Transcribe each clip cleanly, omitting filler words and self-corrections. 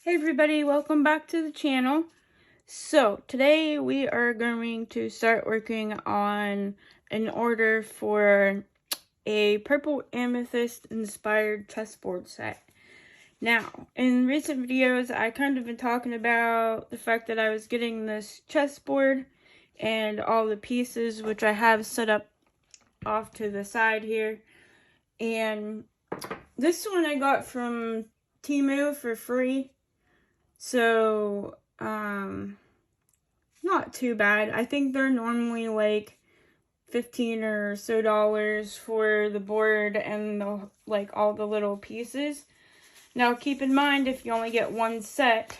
Hey everybody, welcome back to the channel. So today we are going to start working on an order for a purple amethyst inspired chessboard set. Now, in recent videos I kind of been talking about the fact that I was getting this chessboard and all the pieces which I have set up off to the side here. And this one I got from Temu for free. So, not too bad. I think they're normally like $15 or so for the board and all the little pieces. Now, keep in mind, if you only get one set,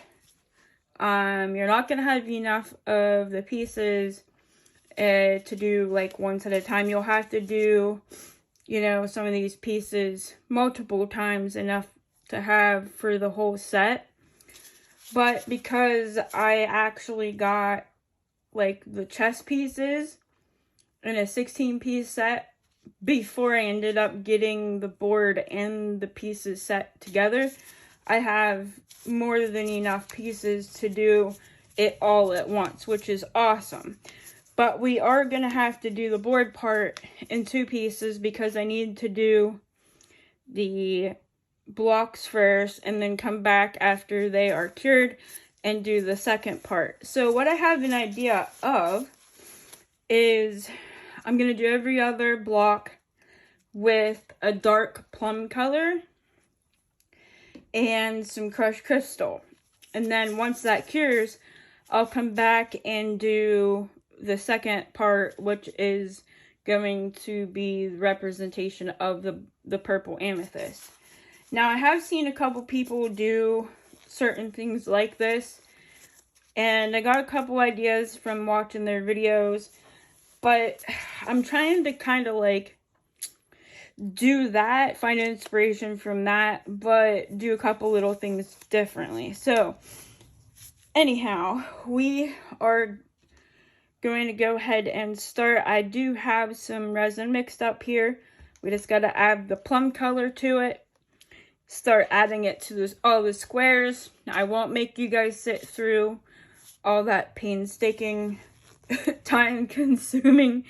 you're not going to have enough of the pieces to do like once at a time. You'll have to do, some of these pieces multiple times, enough to have for the whole set. But because I actually got like the chess pieces in a 16-piece set before I ended up getting the board and the pieces set together, I have more than enough pieces to do it all at once, which is awesome. But we are going to have to do the board part in 2 pieces because I need to do the blocks first and then come back after they are cured and do the second part. So what I have an idea of is I'm going to do every other block with a dark plum color and some crushed crystal. And then once that cures, I'll come back and do the second part, which is going to be the representation of the purple amethyst. Now, I have seen a couple people do certain things like this, and I got a couple ideas from watching their videos, but I'm trying to kind of like do that, find inspiration from that, but do a couple little things differently. So, anyhow, we are going to go ahead and start. I do have some resin mixed up here. We just got to add the plum color to it. Start adding it to all the squares. Now, I won't make you guys sit through all that painstaking, time-consuming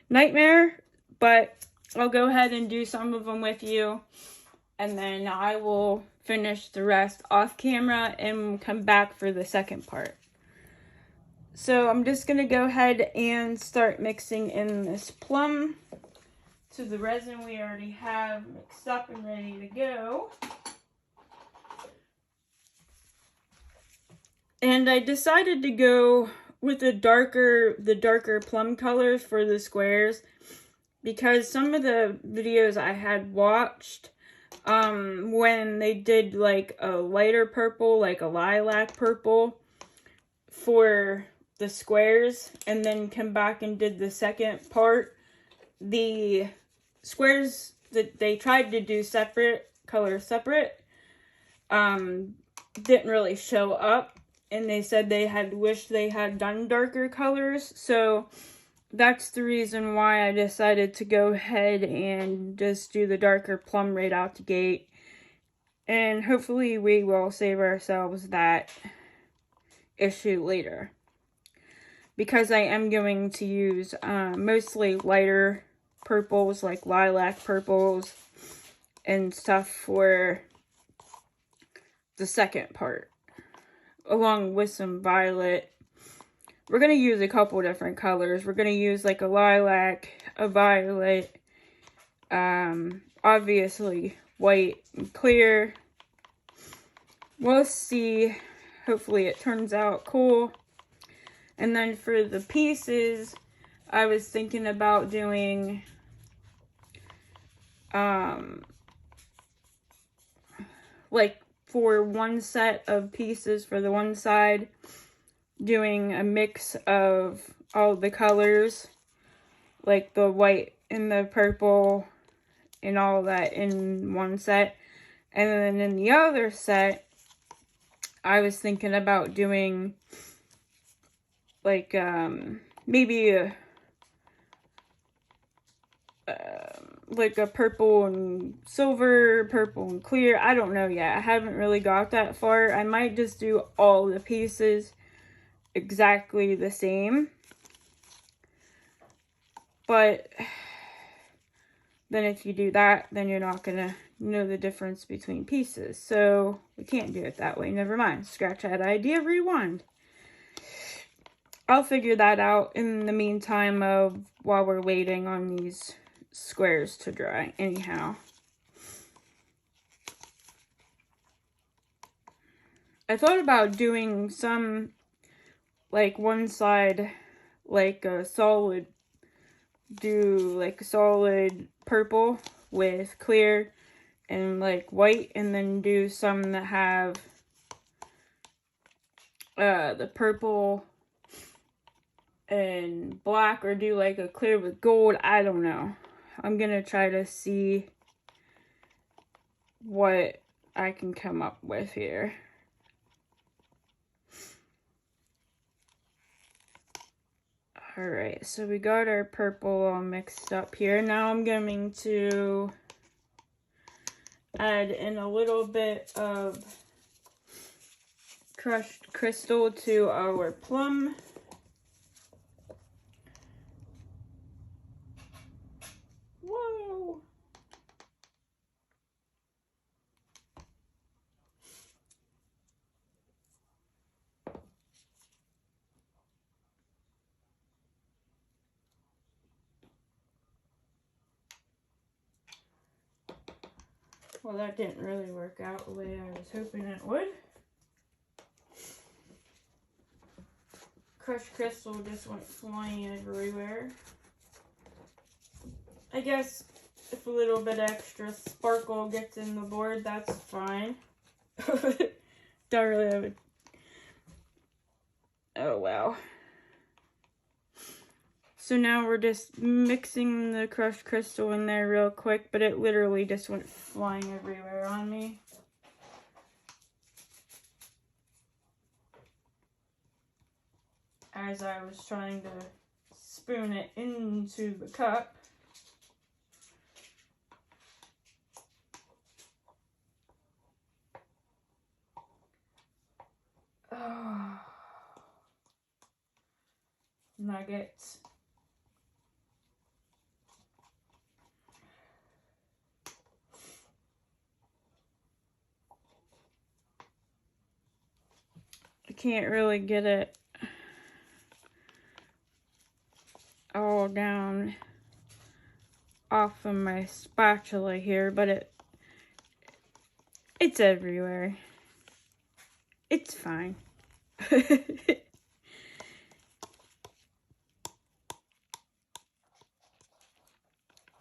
nightmare, but I'll go ahead and do some of them with you, and then I will finish the rest off camera and come back for the second part. So I'm just going to go ahead and start mixing in this plum to the resin we already have mixed up and ready to go. And I decided to go with the darker plum colors for the squares because some of the videos I had watched, when they did like a lighter purple, like a lilac purple for the squares, and then come back and did the second part, the squares that they tried to do color separate, didn't really show up, and they said they had wished they had done darker colors. So that's the reason why I decided to go ahead and just do the darker plum right out the gate, and hopefully we will save ourselves that issue later, because I am going to use mostly lighter purples, like lilac purples and stuff for the second part, along with some violet. We're going to use a couple different colors. We're going to use like a lilac, a violet, obviously white and clear. We'll see. Hopefully it turns out cool. And then for the pieces, I was thinking about doing like for one set of pieces for the one side, doing a mix of all the colors, like the white and the purple and all that in one set. And then in the other set, I was thinking about doing like maybe like a purple and silver, purple and clear. I don't know yet. I haven't really got that far. I might just do all the pieces exactly the same. But then if you do that, then you're not gonna know the difference between pieces. So we can't do it that way. Never mind. Scratch that idea, rewind. I'll figure that out in the meantime of while we're waiting on these squares to dry anyhow. I thought about doing some, like one side, like a solid, do like a solid purple with clear and like white, and then do some that have the purple and black, or do like a clear with gold. I don't know. I'm gonna try to see what I can come up with here. Alright, so we got our purple all mixed up here. Now I'm going to add in a little bit of crushed crystal to our plum. Whoa! Well, that didn't really work out the way I was hoping it would. Crushed crystal just went flying everywhere. I guess if a little bit extra sparkle gets in the board, that's fine. Don't really have it. Oh, wow. So now we're just mixing the crushed crystal in there real quick, but it literally just went flying everywhere on me. As I was trying to spoon it into the cup. Oh. Nuggets. I can't really get it all down off of my spatula here, but it's everywhere. It's fine.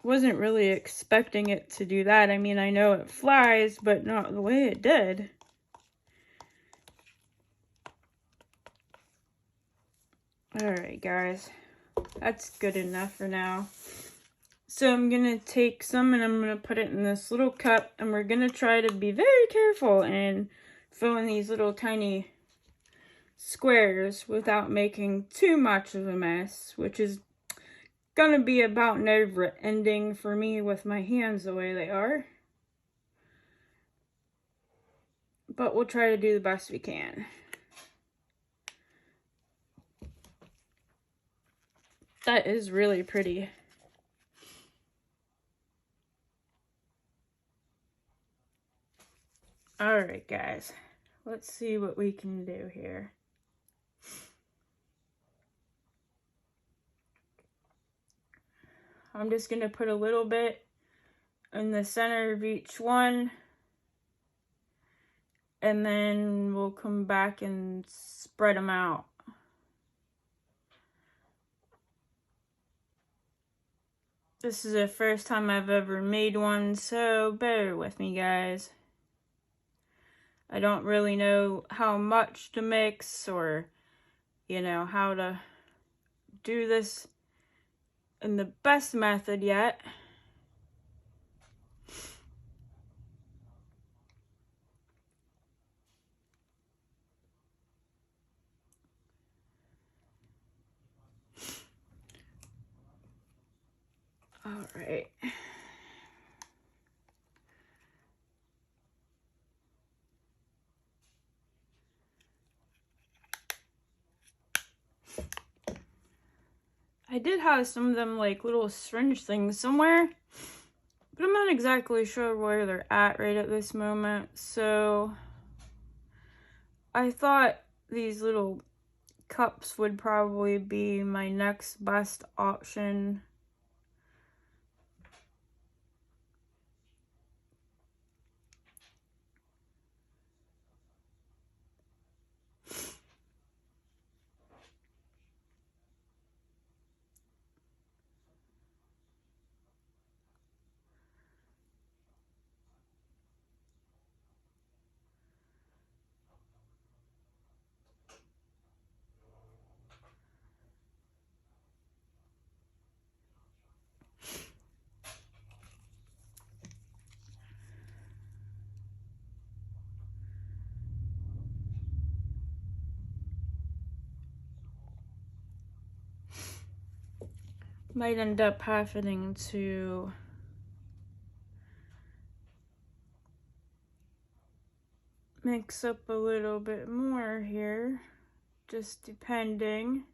Wasn't really expecting it to do that. I mean, I know it flies, but not the way it did. Alright, guys. That's good enough for now. So I'm going to take some and I'm going to put it in this little cup. And we're going to try to be very careful and fill in these little tiny squares without making too much of a mess. Which is going to be about never-ending for me with my hands the way they are. But we'll try to do the best we can. That is really pretty. Alright, guys. Let's see what we can do here. I'm just going to put a little bit in the center of each one. And then we'll come back and spread them out. This is the first time I've ever made one, so bear with me, guys. I don't really know how much to mix or, you know, how to do this in the best method yet. All right. I did have some of them like little syringe things somewhere, but I'm not exactly sure where they're at right at this moment. So I thought these little cups would probably be my next best option. Might end up having to mix up a little bit more here, just depending.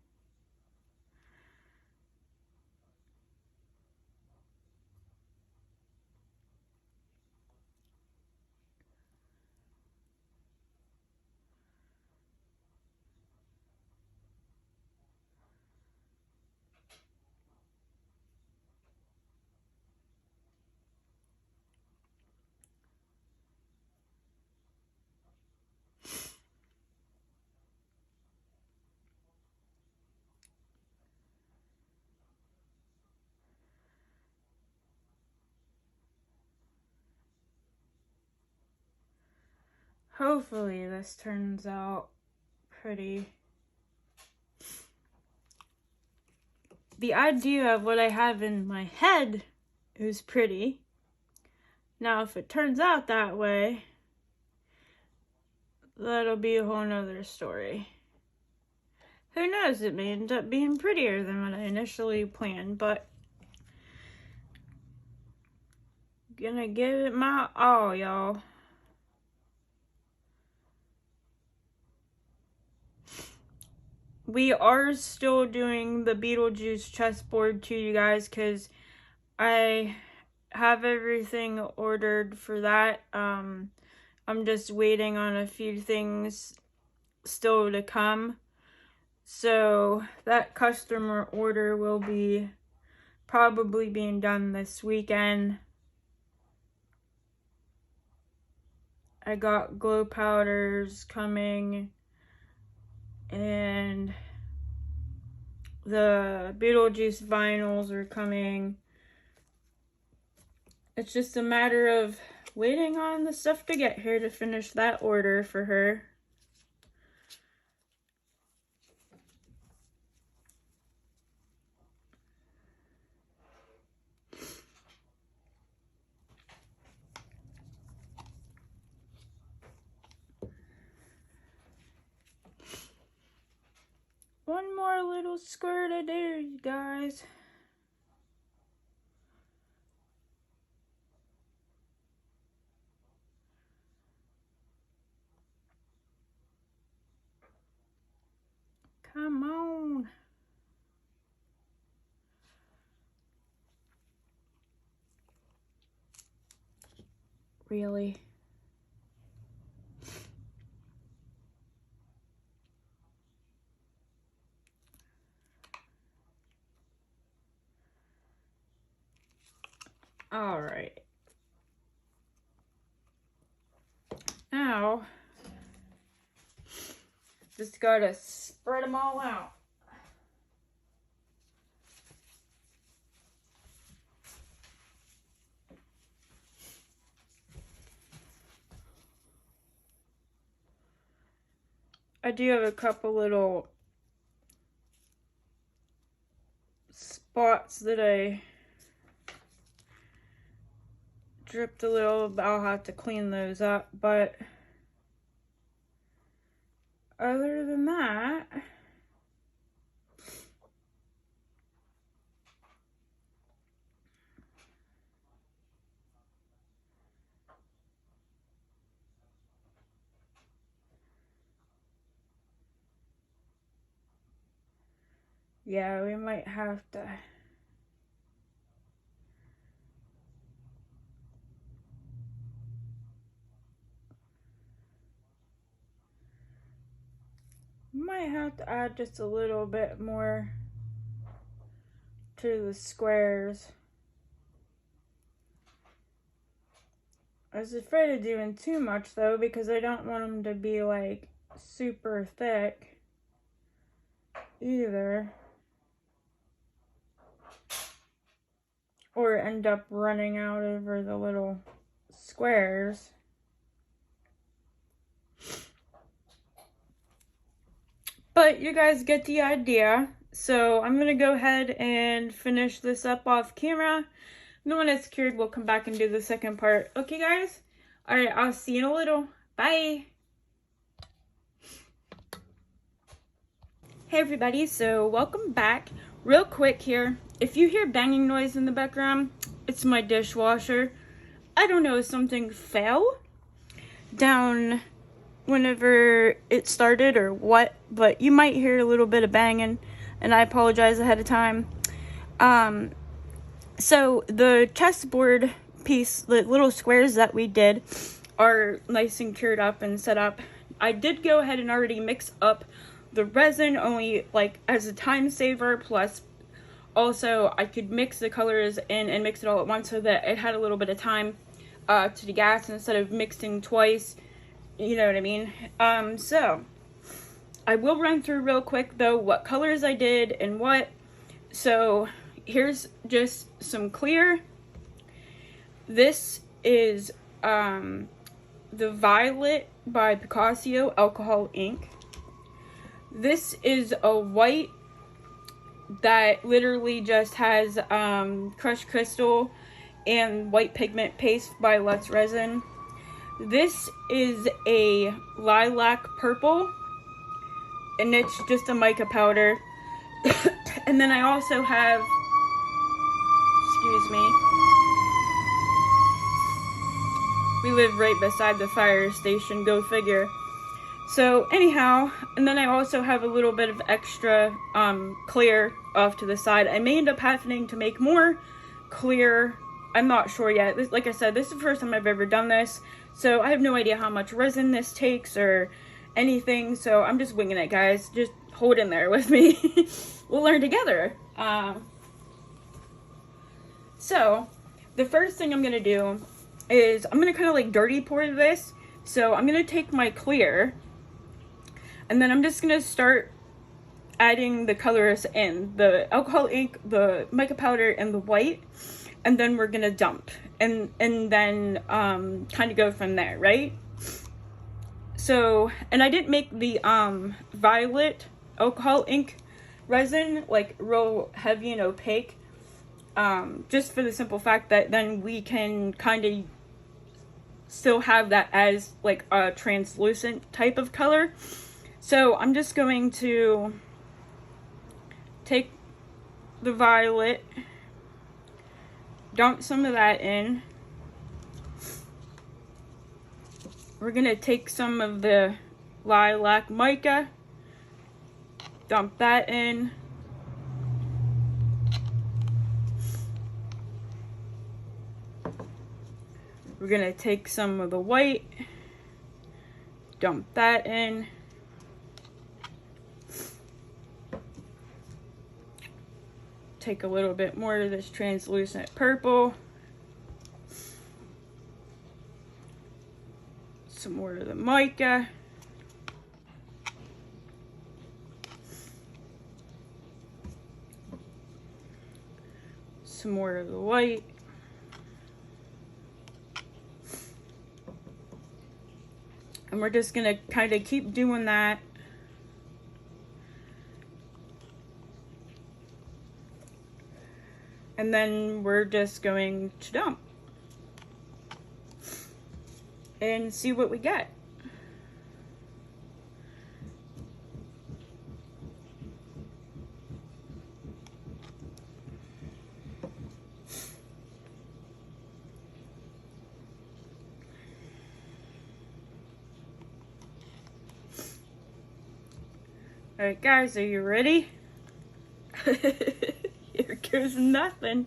Hopefully this turns out pretty. The idea of what I have in my head is pretty. Now if it turns out that way, that'll be a whole nother story. Who knows, it may end up being prettier than what I initially planned, but gonna give it my all, y'all. We are still doing the Beetlejuice chessboard to you guys because I have everything ordered for that. I'm just waiting on a few things still to come. So that customer order will be probably being done this weekend. I got glow powders coming, and the Beetlejuice vinyls are coming. It's just a matter of waiting on the stuff to get here to finish that order for her. One more little squirt to do, you guys. Come on. Really? All right. Now, just gotta spread them all out. I do have a couple little spots that I dripped a little, but I'll have to clean those up. But other than that, Yeah, we might have to. Might have to add just a little bit more to the squares. I was afraid of doing too much though, because I don't want them to be like super thick either, or end up running out over the little squares. But you guys get the idea. So I'm gonna go ahead and finish this up off camera. And when it's cured, we'll come back and do the second part. Okay, guys? Alright, I'll see you in a little. Bye! Hey everybody, so welcome back. Real quick here, if you hear banging noise in the background, it's my dishwasher. I don't know if something fell down whenever it started or what, but you might hear a little bit of banging, and I apologize ahead of time. So the chessboard piece, the little squares that we did, are nice and cured up and set up. I did go ahead and already mix up the resin, only like as a time saver, plus also I could mix the colors in and mix it all at once so that it had a little bit of time to degas instead of mixing twice. You know what I mean? So I will run through real quick though what colors I did and what. So here's just some clear. This is the Violet by Picasso alcohol ink. This is a white that literally just has crushed crystal and white pigment paste by Let's Resin. This is a lilac purple, and it's just a mica powder. And then I also have, excuse me, we live right beside the fire station, go figure. So anyhow, and then I also have a little bit of extra clear off to the side. I may end up having to make more clear. I'm not sure yet. Like I said, this is the first time I've ever done this, so I have no idea how much resin this takes or anything, so I'm just winging it, guys. Just hold in there with me. We'll learn together. So the first thing I'm gonna do is I'm gonna kind of like dirty pour this. So I'm gonna take my clear, and then I'm just gonna start adding the colors in, the alcohol ink, the mica powder, and the white, and then we're gonna dump and then kind of go from there, right? So, and I didn't make the violet alcohol ink resin like real heavy and opaque, just for the simple fact that then we can kind of still have that as like a translucent type of color. So I'm just going to take the violet, dump some of that in. We're gonna take some of the lilac mica, dump that in. We're gonna take some of the white, dump that in. Take a little bit more of this translucent purple. Some more of the mica. Some more of the white. And we're just gonna kind of keep doing that. And then we're just going to dump and see what we get. Alright guys, are you ready? Here goes nothing.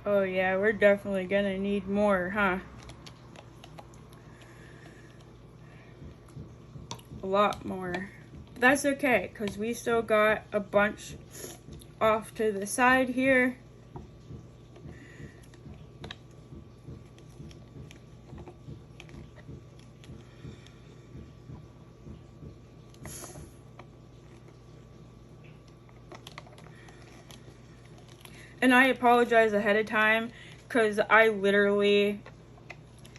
Oh yeah, we're definitely gonna need more, huh? A lot more. That's okay, because we still got a bunch off to the side here. And I apologize ahead of time, because I literally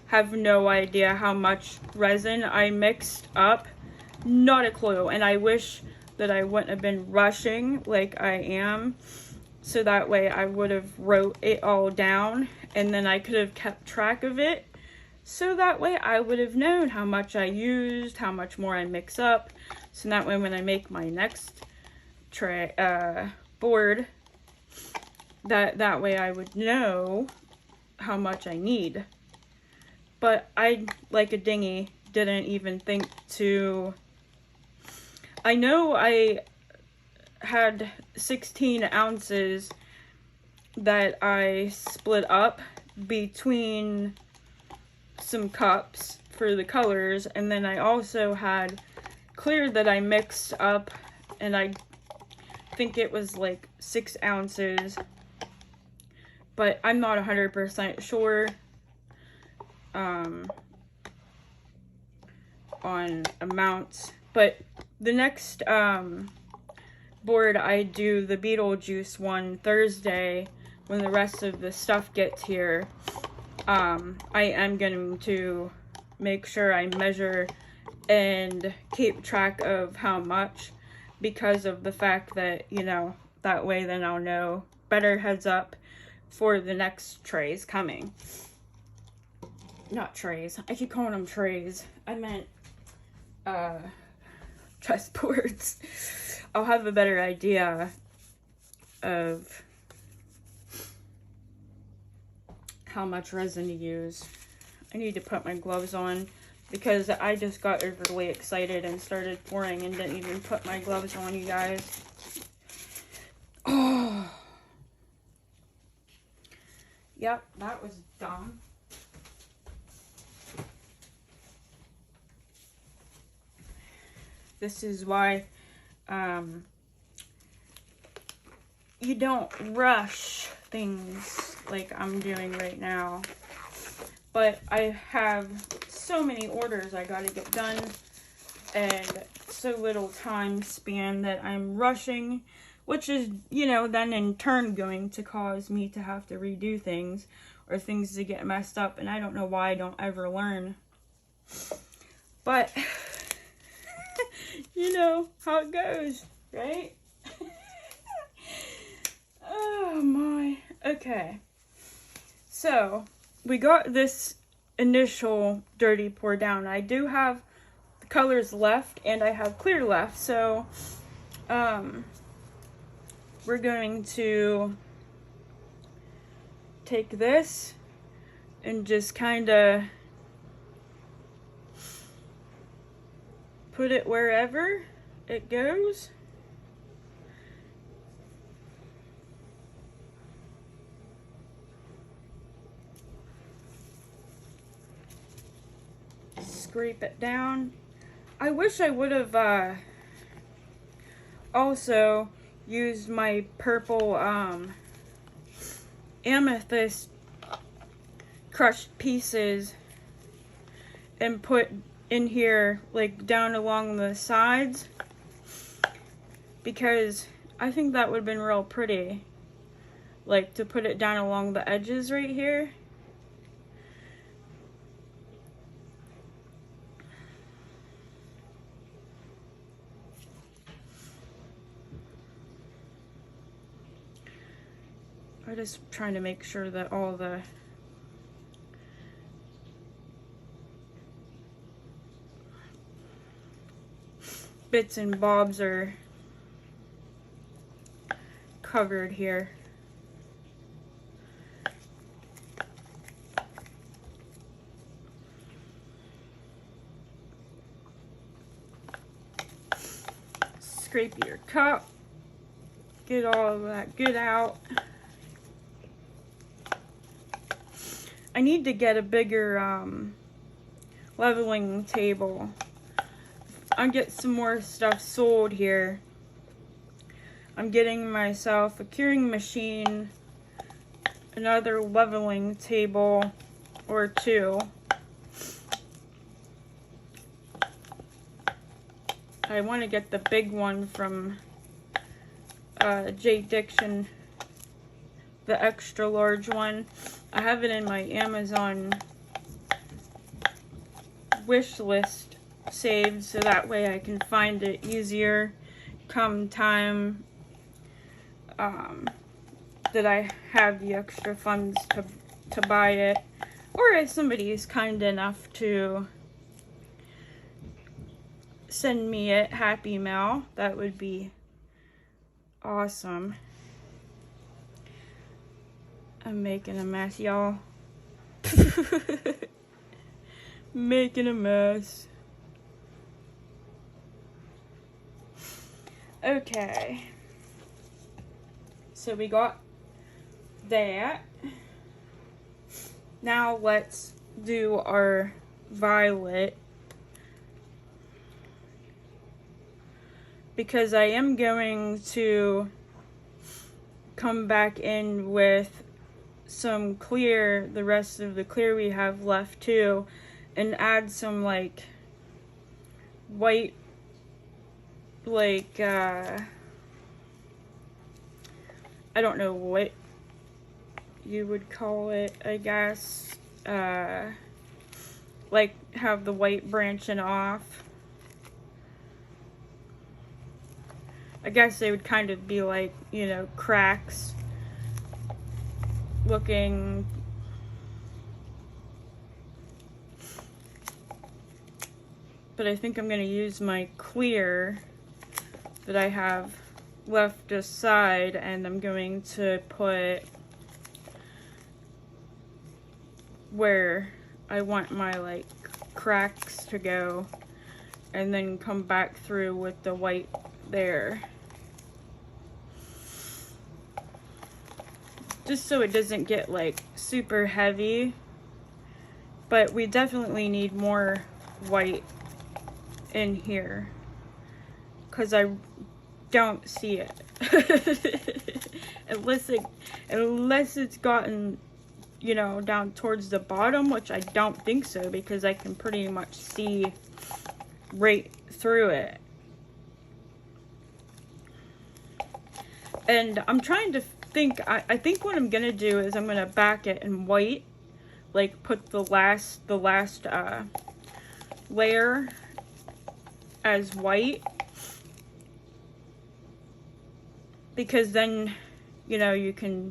have no idea how much resin I mixed up. Not a clue. And I wish that I wouldn't have been rushing like I am. So that way I would have wrote it all down, and then I could have kept track of it. So that way I would have known how much I used, how much more I mix up. So that way when I make my next board, that way I would know how much I need. But I, like a dinghy, didn't even think to... I know I had 16 ounces that I split up between some cups for the colors, and then I also had clear that I mixed up, and I think it was like 6 ounces, but I'm not 100% sure on amounts. But the next board, I do the Beetlejuice one Thursday when the rest of the stuff gets here. I am going to make sure I measure and keep track of how much, because of the fact that, you know, that way then I'll know better heads up for the next trays coming. Not trays. I keep calling them trays. I meant chessboards. I'll have a better idea of how much resin to use. I need to put my gloves on because I just got overly excited and started pouring and didn't even put my gloves on, you guys. Oh. Yep, that was dumb. This is why you don't rush things like I'm doing right now. But I have so many orders I gotta get done and so little time span that I'm rushing, which is, you know, then in turn going to cause me to have to redo things or things to get messed up, and I don't know why I don't ever learn. But you know how it goes, right? Oh my. Okay. So, we got this initial dirty pour down. I do have the colors left and I have clear left. So, we're going to take this and just kind of put it wherever it goes. Scrape it down. I wish I would have also used my purple amethyst crushed pieces and put in here, like down along the sides, because I think that would have been real pretty, like to put it down along the edges right here. I'm just trying to make sure that all the bits and bobs are covered here. Scrape your cup. Get all of that good out. I need to get a bigger leveling table. I'll get some more stuff sold here. I'm getting myself a curing machine, another leveling table or two. I want to get the big one from J. Diction, the extra large one. I have it in my Amazon wish list saved, so that way I can find it easier come time that I have the extra funds to buy it, or if somebody is kind enough to send me a happy mail, that would be awesome. I'm making a mess, y'all. Making a mess. Okay. So we got that. Now let's do our violet. Because I am going to come back in with some clear, the rest of the clear we have left too, and add some like white, like I don't know what you would call it, I guess, like have the white branching off. I guess they would kind of be like, you know, cracks looking. But I think I'm going to use my clear that I have left aside, and I'm going to put where I want my like cracks to go, and then come back through with the white there, just so it doesn't get like super heavy. But we definitely need more white in here because I don't see it unless it's gotten, you know, down towards the bottom, which I don't think so, because I can pretty much see right through it. And I'm trying to think, I think what I'm gonna do is I'm gonna back it in white, like put the last layer as white, because then, you know, you can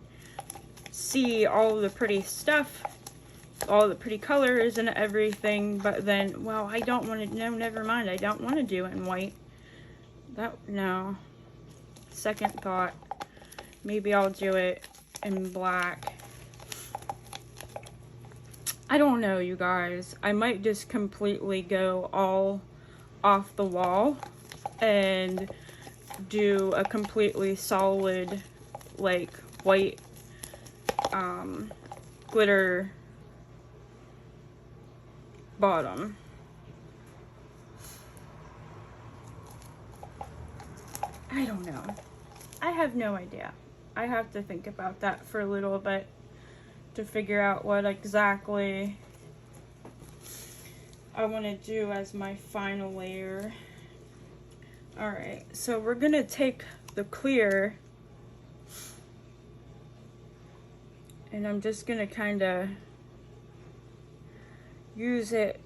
see all the pretty stuff, all the pretty colors and everything. But then, well, I don't want to, no, never mind, I don't want to do it in white. No, second thought, maybe I'll do it in black. I don't know, you guys. I might just completely go all off the wall and do a completely solid, like, white glitter bottom. I don't know. I have no idea. I have to think about that for a little bit to figure out what exactly I want to do as my final layer. Alright, so we're going to take the clear, and I'm just going to kind of use it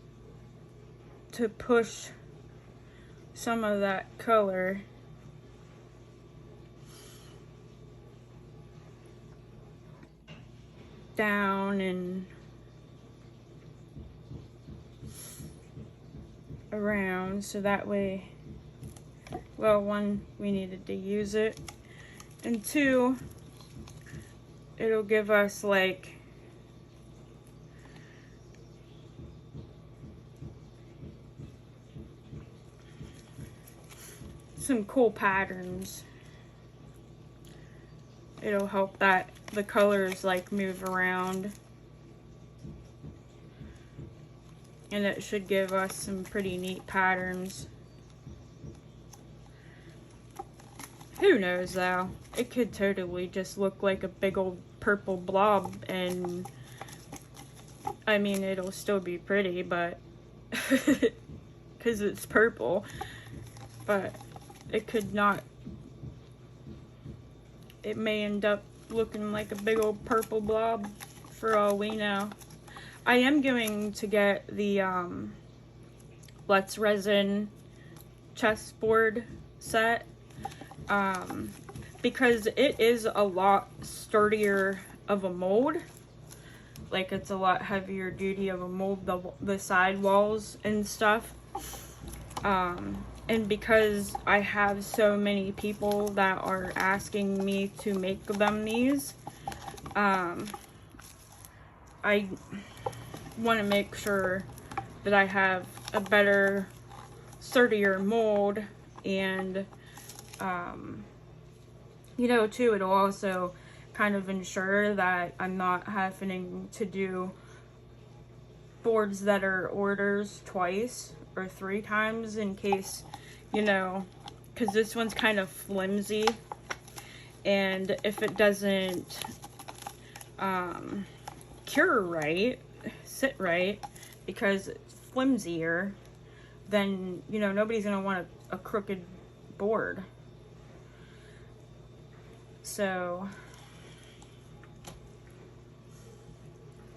to push some of that color down and around, so that way well, one, we needed to use it, and two, it'll give us like some cool patterns. It'll help that the colors like move around, and it should give us some pretty neat patterns. Who knows though, it could totally just look like a big old purple blob, and I mean it'll still be pretty, but because it's purple, but it could not. It may end up looking like a big old purple blob for all we know. I am going to get the Let's Resin chessboard set because it is a lot sturdier of a mold. Like, it's a lot heavier duty of a mold, the side walls and stuff. And because I have so many people that are asking me to make them these, I want to make sure that I have a better, sturdier mold, and you know, too, it'll also kind of ensure that I'm not having to do boards that are orders twice or 3 times, in case, you know, because this one's kind of flimsy, and if it doesn't cure right, sit right, because it's flimsier, then, you know, nobody's gonna want a crooked board. So,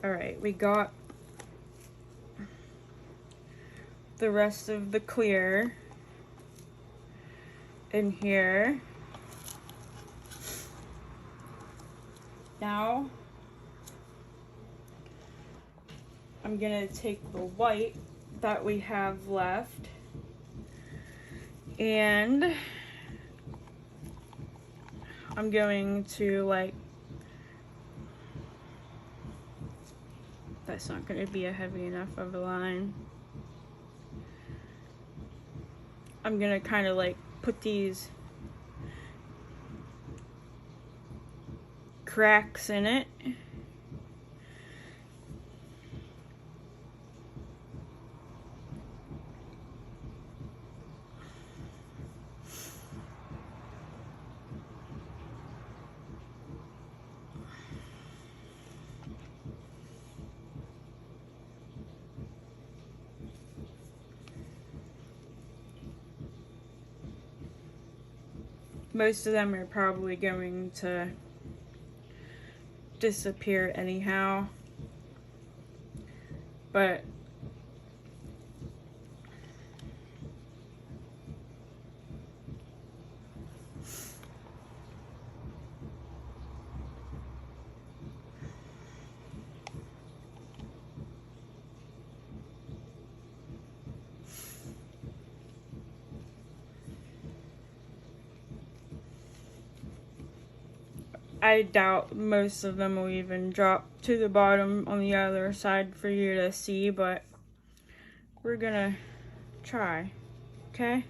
all right, we got the rest of the clear in here. Now I'm gonna take the white that we have left, and I'm going to, like, that's not going to be a heavy enough of a line. I'm going to kind of like put these cracks in it. Most of them are probably going to disappear anyhow, but I doubt most of them will even drop to the bottom on the other side for you to see, but we're gonna try, okay?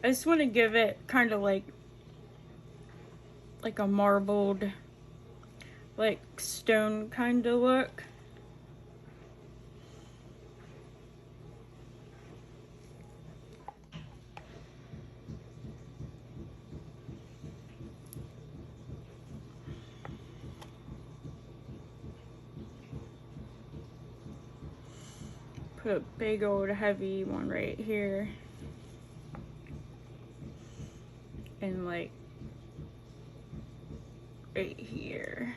I just want to give it kind of like a marbled, like stone kind of look. put a big old heavy one right here. And like right here.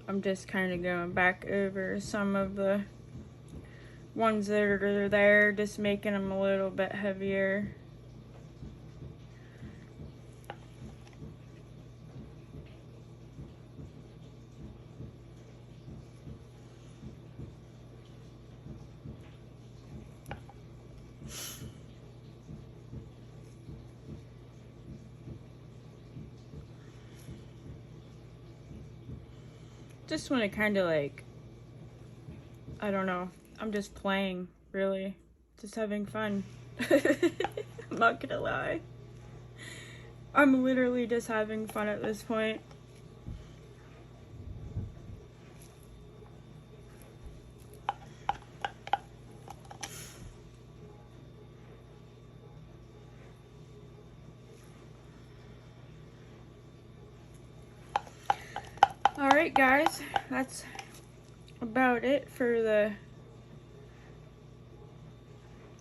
I'm just kind of going back over some of the ones that are there, just making them a little bit heavier. Just want to kind of like, I don't know, I'm just playing, really, just having fun. I'm not gonna lie. I'm literally just having fun at this point. Alright guys, that's about it for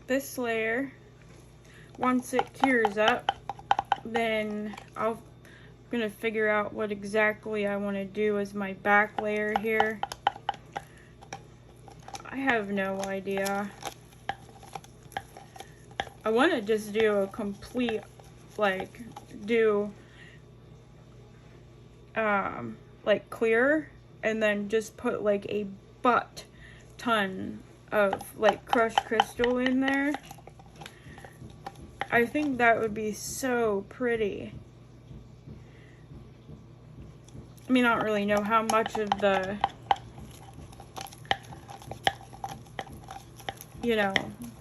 this layer. Once it cures up, then I'm gonna figure out what exactly I want to do as my back layer here. I have no idea. I want to just do a complete, like, like clear, and then just put like a butt ton of like crushed crystal in there. I think that would be so pretty. I mean, I don't really know how much of the, you know,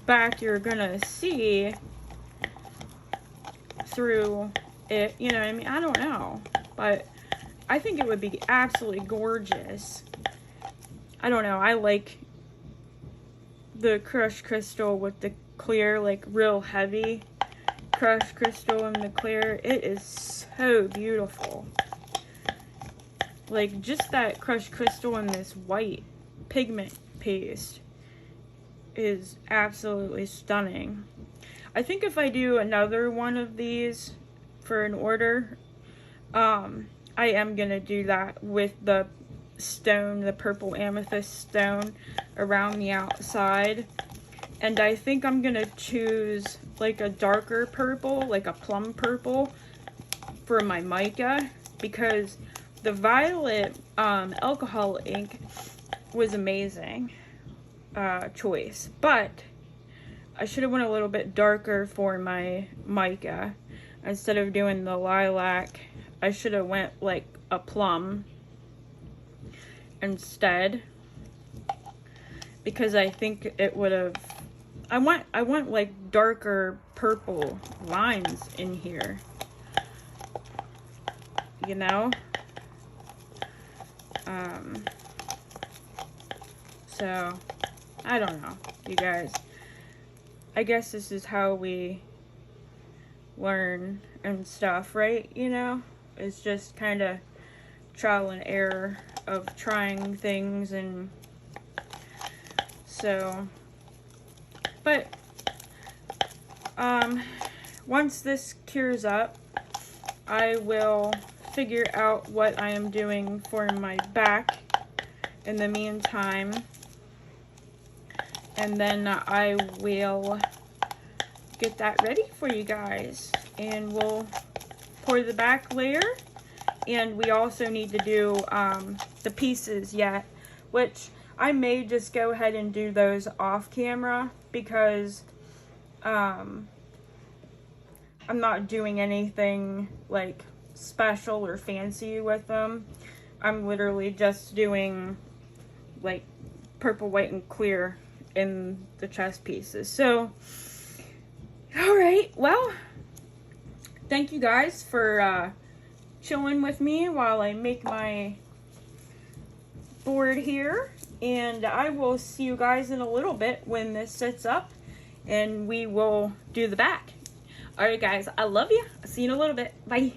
back you're gonna see through it, you know what I mean? I don't know, but I think it would be absolutely gorgeous. I don't know, I like the crushed crystal with the clear, like real heavy crushed crystal in the clear. It is so beautiful. Like, just that crushed crystal in this white pigment paste is absolutely stunning. I think if I do another one of these for an order, I am gonna do that with the stone, the purple amethyst stone around the outside. And I think I'm gonna choose like a darker purple, like a plum purple for my mica, because the violet alcohol ink was amazing choice, but I should have went a little bit darker for my mica. Instead of doing the lilac, I should have went like a plum instead, because I think it would have, I want like darker purple lines in here, you know. So I don't know, you guys. I guess this is how we learn and stuff, right? You know, it's just kind of trial and error of trying things. And so, but once this cures up, I will figure out what I am doing for my back in the meantime, and then I will get that ready for you guys, and we'll pour the back layer. And we also need to do the pieces yet, which I may just go ahead and do those off camera, because I'm not doing anything like special or fancy with them. I'm literally just doing like purple, white, and clear in the chess pieces. So, alright, well, thank you guys for chilling with me while I make my board here. And I will see you guys in a little bit when this sets up and we will do the back. Alright guys, I love you. I'll see you in a little bit. Bye.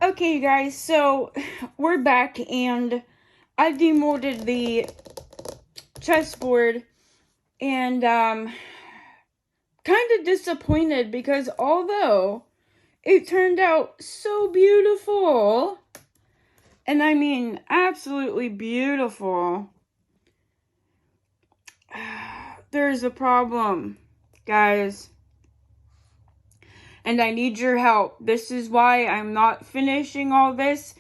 Okay, you guys, so we're back and I demolded the chessboard and kind of disappointed because although it turned out so beautiful, and I mean absolutely beautiful, there's a problem, guys. And I need your help. This is why I'm not finishing all this.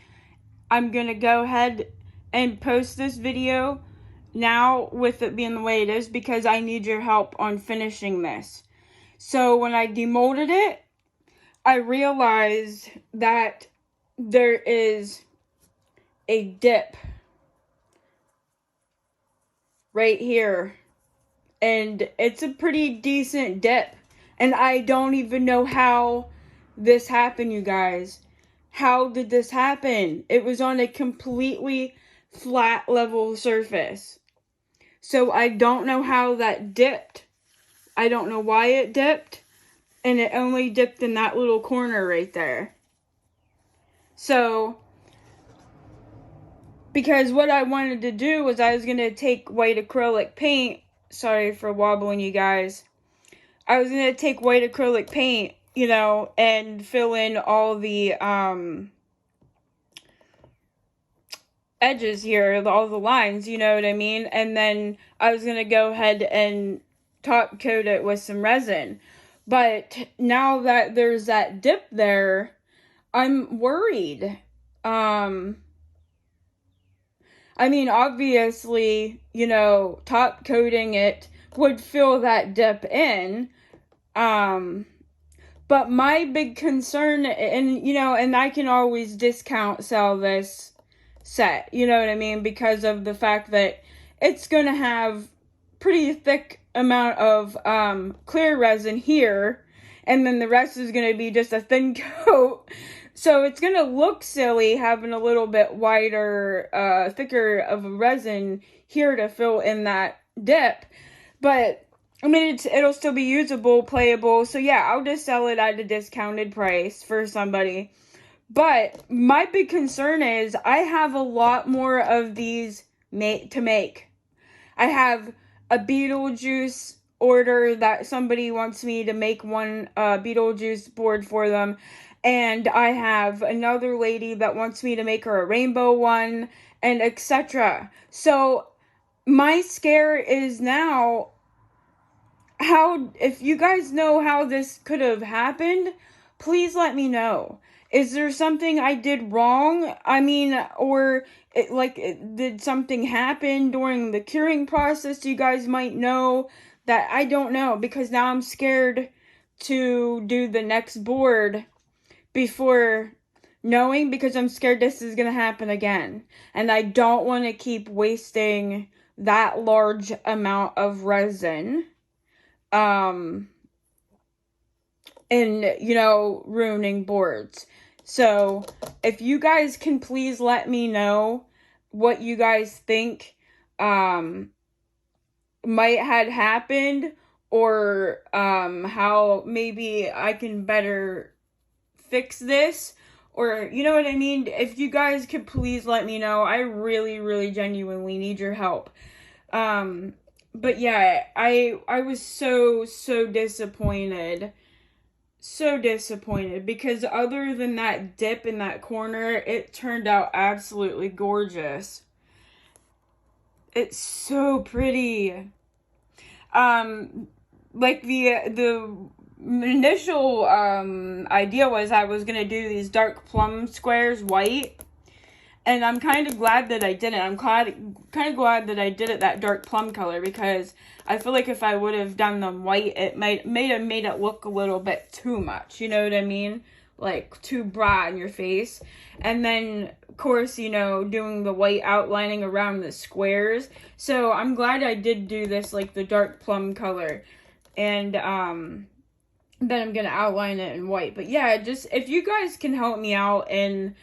I'm going to go ahead and post this video now with it being the way it is because I need your help on finishing this. So when I demolded it, I realized that there is a dip right here. And it's a pretty decent dip. And I don't even know how this happened, you guys. How did this happen? It was on a completely flat level surface. So I don't know how that dipped. I don't know why it dipped. And it only dipped in that little corner right there. So, because what I wanted to do was I was going to take white acrylic paint. Sorry for wobbling, you guys. I was going to take white acrylic paint, you know, and fill in all the edges here, all the lines, you know what I mean? And then I was going to go ahead and top coat it with some resin. But now that there's that dip there, I'm worried. I mean, obviously, you know, top coating it would fill that dip in. But my big concern, and, you know, and I can always discount sell this set, you know what I mean? Because of the fact that it's going to have pretty thick amount of, clear resin here. And then the rest is going to be just a thin coat. So it's going to look silly having a little bit wider, thicker of a resin here to fill in that dip. But, I mean, it'll still be usable, playable. So, yeah, I'll just sell it at a discounted price for somebody. But my big concern is I have a lot more of these to make. I have a Beetlejuice order that somebody wants me to make one Beetlejuice board for them. And I have another lady that wants me to make her a rainbow one, and etc. So, my scare is now, if you guys know how this could have happened, please let me know. Is there something I did wrong? I mean, or did something happen during the curing process you guys might know that I don't know? Because now I'm scared to do the next board before knowing, because I'm scared this is going to happen again. And I don't want to keep wasting that large amount of resin. And, you know, ruining boards. So, if you guys can please let me know what you guys think, might had happened, or, how maybe I can better fix this, or, you know what I mean? If you guys could please let me know, I really, really genuinely need your help. But yeah, I was so disappointed. So disappointed, because other than that dip in that corner, it turned out absolutely gorgeous. It's so pretty. Like the initial idea was I was gonna do these dark plum squares white, and I'm kind of glad that I didn't. I'm kind of glad that I did it that dark plum color, because I feel like if I would have done them white, it may have made it look a little bit too much. You know what I mean? like too bright in your face. And then, of course, you know, doing the white outlining around the squares. So I'm glad I did do this, like the dark plum color. And then I'm gonna outline it in white. But yeah, just if you guys can help me out and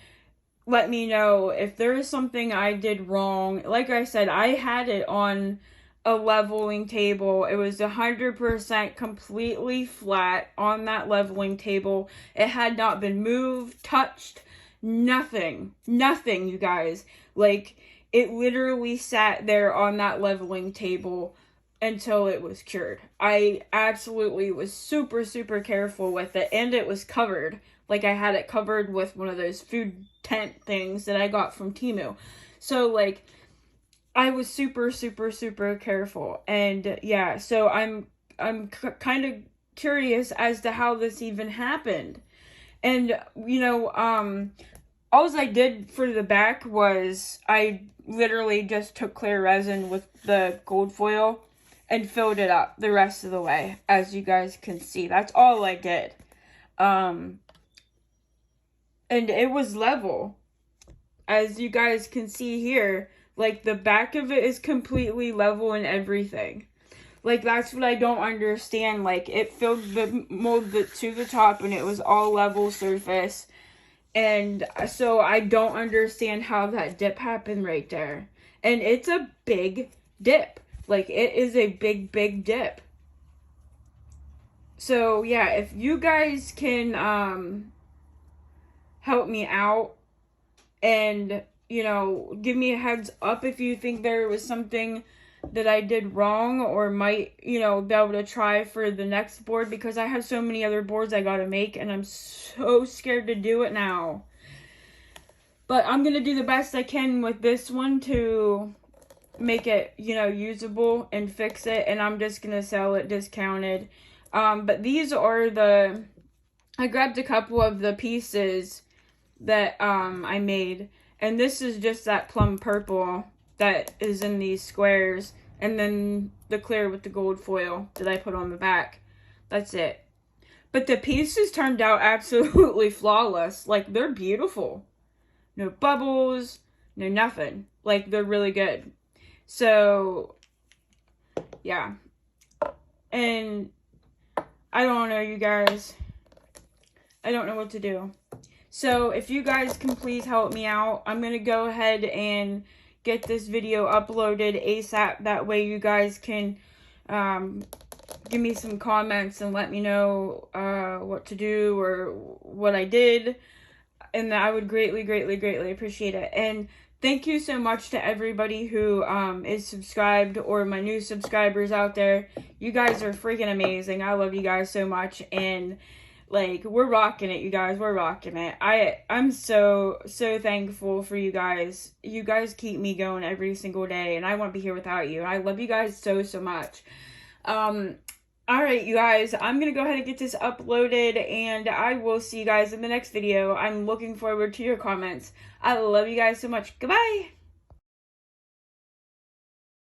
let me know if there is something I did wrong. Like I said, I had it on a leveling table. It was 100% completely flat on that leveling table. It had not been moved, touched, nothing, you guys. Like, it literally sat there on that leveling table until it was cured. I absolutely was super, super careful with it, and it was covered. Like, I had it covered with one of those food tent things that I got from Temu. So, like, I was super, super, super careful. And, yeah, so I'm kind of curious as to how this even happened. And, you know, all I did for the back was I literally just took clear resin with the gold foil and filled it up the rest of the way, as you guys can see. That's all I did. And it was level. As you guys can see here, like, the back of it is completely level and everything. Like, that's what I don't understand. Like, it filled the mold to the top, and it was all level surface. And so I don't understand how that dip happened right there. And it's a big dip. Like, it is a big, big dip. So, yeah, if you guys can help me out and, you know, give me a heads up if you think there was something that I did wrong or might, you know, be able to try for the next board, because I have so many other boards I gotta make and I'm so scared to do it now. But I'm gonna do the best I can with this one to make it, you know, usable and fix it, and I'm just gonna sell it discounted. But these are I grabbed a couple of the pieces that I made, and this is just that plum purple that is in these squares, and then the clear with the gold foil that I put on the back. That's it. But the pieces turned out absolutely flawless. Like, they're beautiful. No bubbles, no nothing. Like, they're really good. So, yeah. And I don't know, you guys. I don't know what to do. So, if you guys can please help me out, I'm going to go ahead and get this video uploaded ASAP. That way you guys can give me some comments and let me know what to do or what I did. And I would greatly, greatly, greatly appreciate it. And thank you so much to everybody who is subscribed, or my new subscribers out there. You guys are freaking amazing. I love you guys so much. And, like, we're rocking it, you guys. We're rocking it. I'm so, so thankful for you guys. You guys keep me going every single day, and I won't be here without you. I love you guys so, so much. Alright, you guys, I'm going to go ahead and get this uploaded, and I will see you guys in the next video. I'm looking forward to your comments. I love you guys so much. Goodbye!